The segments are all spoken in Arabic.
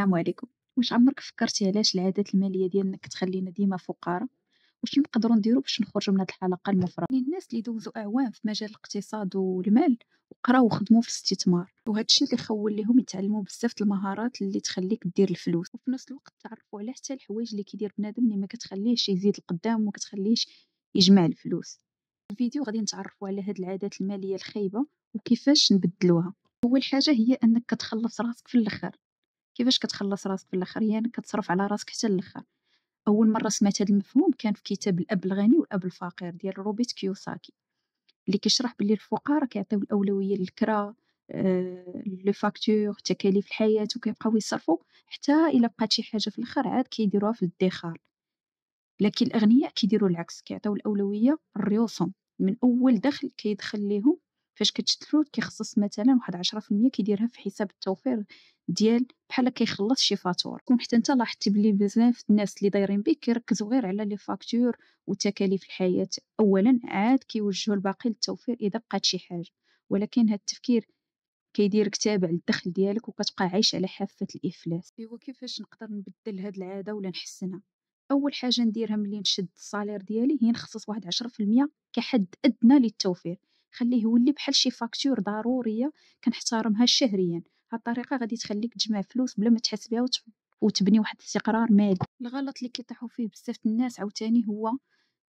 السلام عليكم. واش عمرك فكرتي علاش العادات المالية ديالنا كتخلينا ديما فقراء؟ واش نقدروا نديروا باش نخرجوا من هذه الحلقة المفرغة؟ يعني الناس اللي دوزوا أعوام في مجال الاقتصاد والمال وقراو وخدموا في الاستثمار، وهذا الشيء اللي خول لهم يتعلموا بزاف د المهارات اللي تخليك دير الفلوس، وفي نفس الوقت تعرفوا على حتى الحوايج اللي كيدير بنادم اللي ما كتخليهش يزيد القدام وما كتخليهش يجمع الفلوس. في الفيديو غادي نتعرفوا على هاد العادات المالية الخايبة وكيفاش نبدلوها. أول حاجة هي أنك كتخلص راسك في الآخر. كيفاش كتخلّص راسك في الآخر؟ هي أنك كتصرف على راسك حتى للآخر. أول مرة سمعت هاد المفهوم كان في كتاب الأب الغني والأب الفقير ديال روبرت كيوساكي، اللي كيشرح بلي الفقراء كيعطيو الأولوية للكرا، لي فاكتور، تكاليف الحياة، وكيبقاو يصرفوا حتى إلا بقات شي حاجة في الآخر عاد كيديروها في الادخار. لكن الأغنياء كيديروا العكس، كيعطيو الأولوية للرسوم. من أول دخل كيدخل ليهم فاش كتشد الفلوس كيخصص مثلا واحد 10% كيديرها في حساب التوفير ديال بحال كيخلص شي فاتور. كون حتى انت لاحظتي بلي بزاف الناس اللي دايرين بيك كيركزوا غير على لي فاكتور وتكاليف الحياة أولا، عاد كيوجهوا الباقي للتوفير إذا بقات شي حاجة. ولكن هاد التفكير كيديرك تابع للدخل ديالك وكتبقى عايش على حافة الإفلاس. إيوا كيفاش نقدر نبدل هاد العادة ولا نحسنها؟ أول حاجة نديرها ملي نشد الصالير ديالي هي نخصص واحد 10% كحد أدنى للتوفير، خليه يولي بحال شي فاكتور ضرورية كنحترمها شهريا. هاد الطريقة غادي تخليك تجمع فلوس بلا ما تحس بها وتبني واحد الاستقرار مالي. الغلط اللي كيطيحوا فيه بزاف الناس عاوتاني هو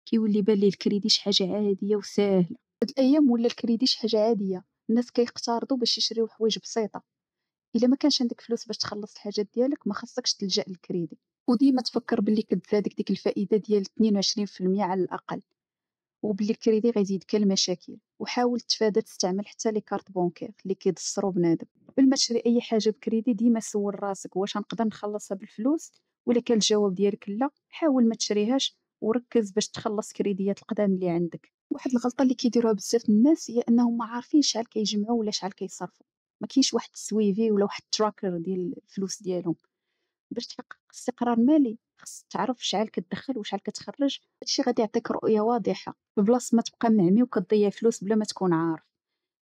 كيولي بان ليه الكريدي شي حاجة عادية وساهلة. هاد الأيام ولا الكريدي شي حاجة عادية، الناس كيقترضوا باش يشريو حوايج بسيطة. إلا ما كانش عندك فلوس باش تخلص الحاجات ديالك ما خصكش تلجأ للكريدي. وديما تفكر باللي كتزادك ديك الفائدة ديال 22% على الأقل، وبلي الكريدي غيزيدك المشاكل. وحاول تفادى تستعمل حتى لي كارت بونكير اللي كيدسرو بنادم. قبل ما تشري أي حاجة بكريدي ديما سول راسك واش غنقدر نخلصها بالفلوس، ولا كان الجواب ديالك لا حاول ما تشريهاش وركز باش تخلص كريديات القدام اللي عندك. واحد الغلطة اللي كيديروها بزاف الناس هي أنهم ما عارفين شحال كيجمعوا ولا شحال كيصرفوا. ما كاينش واحد السويفي ولا واحد التراكر ديال الفلوس ديالهم. باش تحقق استقرار مالي خصك تعرف شحال كتدخل وشحال كتخرج. هادشي غادي يعطيك رؤية واضحة ببلاصة ما تبقى معمي وكتضيع فلوس بلا ما تكون عارف.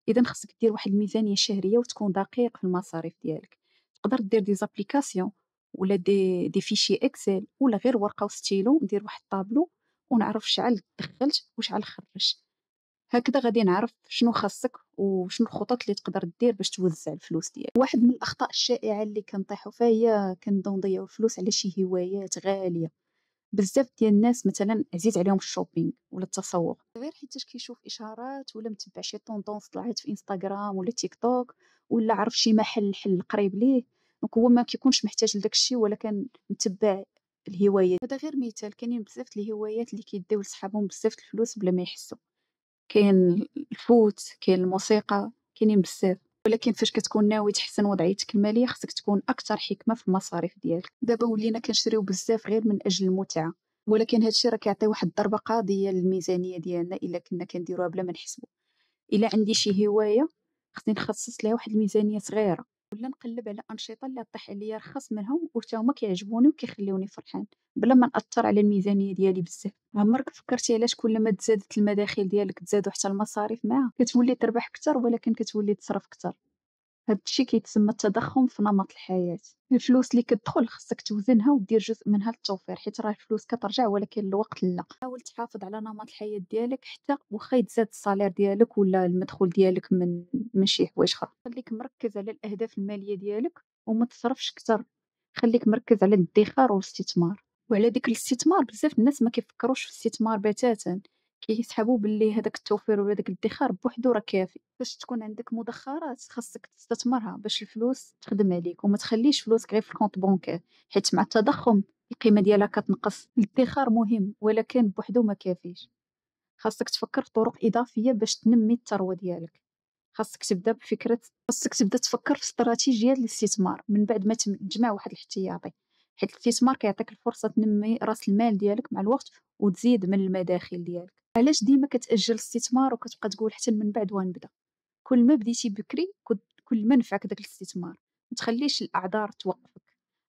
إذا خصك دير واحد الميزانية شهرية وتكون دقيق في المصاريف ديالك. تقدر دير دي زابليكاسيون ولا دي فيشي اكسل ولا غير ورقة وستيلو، ندير واحد طابلو ونعرف شحال دخلت وشحال خرجت. هكذا غادي نعرف شنو خاصك وشنو الخطط اللي تقدر دير باش توزع الفلوس ديالك. واحد من الأخطاء الشائعة اللي كنطيحوا فيها هي كنبداو نضيعوا الفلوس على شي هوايات غالية. بزاف ديال الناس مثلا عزيز عليهم الشوبينغ ولا التسوق غير حيتاش كيشوف اشارات ولا متبع شي طوندونس طلعت في انستغرام ولا تيك توك، ولا عرف شي محل قريب ليه. دونك هو ما كيكونش محتاج لداك الشيء ولا كان متبع الهوايات. هذا غير مثال، كاينين بزاف د الهوايات اللي كيديو لصحابهم بزاف الفلوس بلا ما يحسوا. كاين الفوت، كاين الموسيقى، كاينين بزاف. ولكن فاش كتكون ناوي تحسن وضعيتك الماليه خصك تكون اكثر حكمه في المصاريف ديالك. دابا ولينا كنشريو بزاف غير من اجل المتعه، ولكن هادشي راه كيعطي واحد الضربه قاضيه للميزانيه ديالنا الا كنا كنديروها بلا ما نحسبوا. الا عندي شي هوايه خصني نخصص لها واحد الميزانيه صغيره، ولا نقلب على انشطه اللي طيح عليا رخص منهم وحتى هما كيعجبوني وكيخليوني فرحان بلا ما ناثر على الميزانيه ديالي بزاف. عمرك فكرتي علاش كل ما تزادت المداخيل ديالك تزادوا حتى المصاريف معاها؟ كتولي تربح اكثر ولكن كتولي تصرف اكثر. هاد الشي كيتسمى التضخم في نمط الحياة. الفلوس اللي كتدخل خصك توزنها ودير جزء منها للتوفير، حيت راه الفلوس كترجع ولكن الوقت لا. حاول تحافظ على نمط الحياة ديالك حتى واخا يتزاد الصالير ديالك ولا المدخول ديالك من شي حوايج اخرى. خليك مركز على الأهداف المالية ديالك وما تصرفش كتر. خليك مركز على الادخار والاستثمار. وعلى ذكر الاستثمار بزاف الناس ما كيفكروش في الاستثمار بتاتا، كيسحبوا باللي هذاك التوفير ولا داك الادخار بوحدو راه كافي. باش تكون عندك مدخرات خاصك تستثمرها باش الفلوس تخدم عليك وما تخليش فلوسك غير في الكونط بونكير، حيت مع التضخم القيمه ديالها كتنقص. الادخار مهم ولكن بوحدو ما كافيش. خاصك تفكر في طرق اضافيه باش تنمي الثروه ديالك. خاصك تبدا تفكر في استراتيجيه الاستثمار من بعد ما تجمع واحد الاحتياطي، حيت الاستثمار كيعطيك الفرصه تنمي راس المال ديالك مع الوقت وتزيد من المداخل ديالك. علاش ديما كتأجل الاستثمار وكتبقى تقول حتى من بعد وغنبدا؟ كل ما بديتي بكري كل ما نفعك داك الاستثمار. ما تخليش الاعذار توقفك،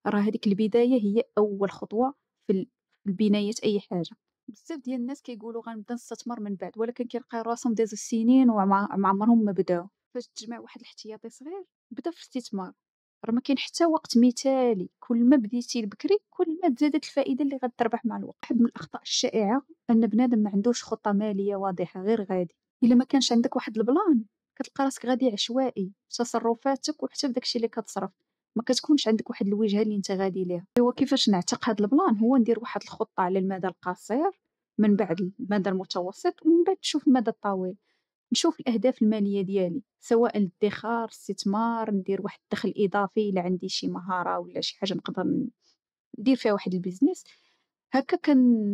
راه هذيك البدايه هي اول خطوه في بنايه اي حاجه. بزاف ديال الناس كيقولوا غنبدا نستثمر من بعد، ولكن كيلقاو راسهم دازوا السنين وما عمرهم ما بداو. فاش تجمع واحد الاحتياطي صغير بدا في الاستثمار، راه ما كاين حتى وقت مثالي، كل ما بديتي بكري كل ما تزادت الفائدة اللي غتربح مع الوقت. واحد من الأخطاء الشائعة أن بنادم ما عندوش خطة مالية واضحة، غير غادي. إلا ما كانش عندك واحد البلان كتلقى راسك غادي عشوائي في تصرفاتك وحتى في داكشي اللي كتصرف، ما كتكونش عندك واحد الوجهة اللي انت غادي ليها. إوا كيفاش نعتق هاد البلان؟ هو ندير واحد الخطة على المدى القصير، من بعد المدى المتوسط، ومن بعد نشوف المدى الطويل. نشوف الأهداف المالية ديالي، سواء الادخار، استثمار، ندير واحد الدخل إضافي إلا عندي شي مهارة ولا شي حاجة نقدر ندير فيها واحد البيزنس. هكا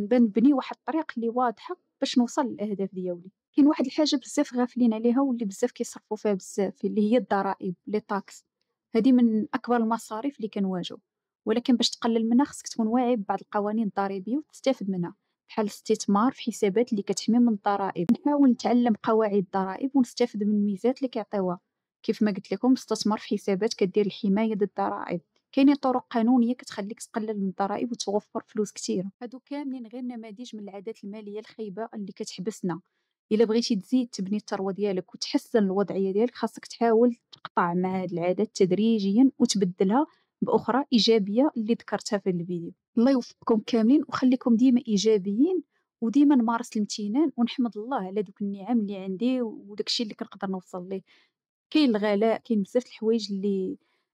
بنبني واحد الطريق اللي واضحة باش نوصل للأهداف ديالي. كاين واحد الحاجة بزاف غافلين عليها واللي بزاف كيصرفوا فيها بزاف، اللي هي الضرائب لي طاكس. هذه من أكبر المصاريف اللي كنواجهو، ولكن باش تقلل منها خصك تكون واعي ببعض القوانين الضريبية وتستافد منها، بحال الاستثمار في حسابات اللي كتحمي من الضرائب. نحاول نتعلم قواعد الضرائب ونستافد من الميزات اللي كيعطيوها، كيف ما قلت لكم استثمار في حسابات كدير الحماية ضد الضرائب. كاينين طرق قانونية كتخليك تقلل من الضرائب وتوفر فلوس كتيرة. هادو كاملين غير نماذج من العادات المالية الخايبة اللي كتحبسنا. إلا بغيتي تزيد تبني الثروة ديالك وتحسن الوضعية ديالك خاصك تحاول تقطع مع هاد العادات تدريجيا وتبدلها بأخرى إيجابية اللي ذكرتها في الفيديو. الله يوفقكم كاملين وخليكم ديما إيجابيين، وديما نمارس الامتنان ونحمد الله على دوك النعم اللي عندي وداكشي اللي كنقدر نوصل ليه. كاين الغلاء، كاين بزاف د الحوايج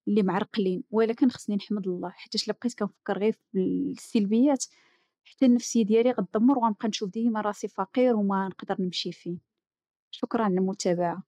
اللي معرقلين، ولكن خصني نحمد الله، حيتاش إلا بقيت كنفكر غير في السلبيات حتى النفسية ديالي غتدمر وغنبقى نشوف ديما راسي فقير وما نقدر نمشي فين. شكرًا على المتابعة.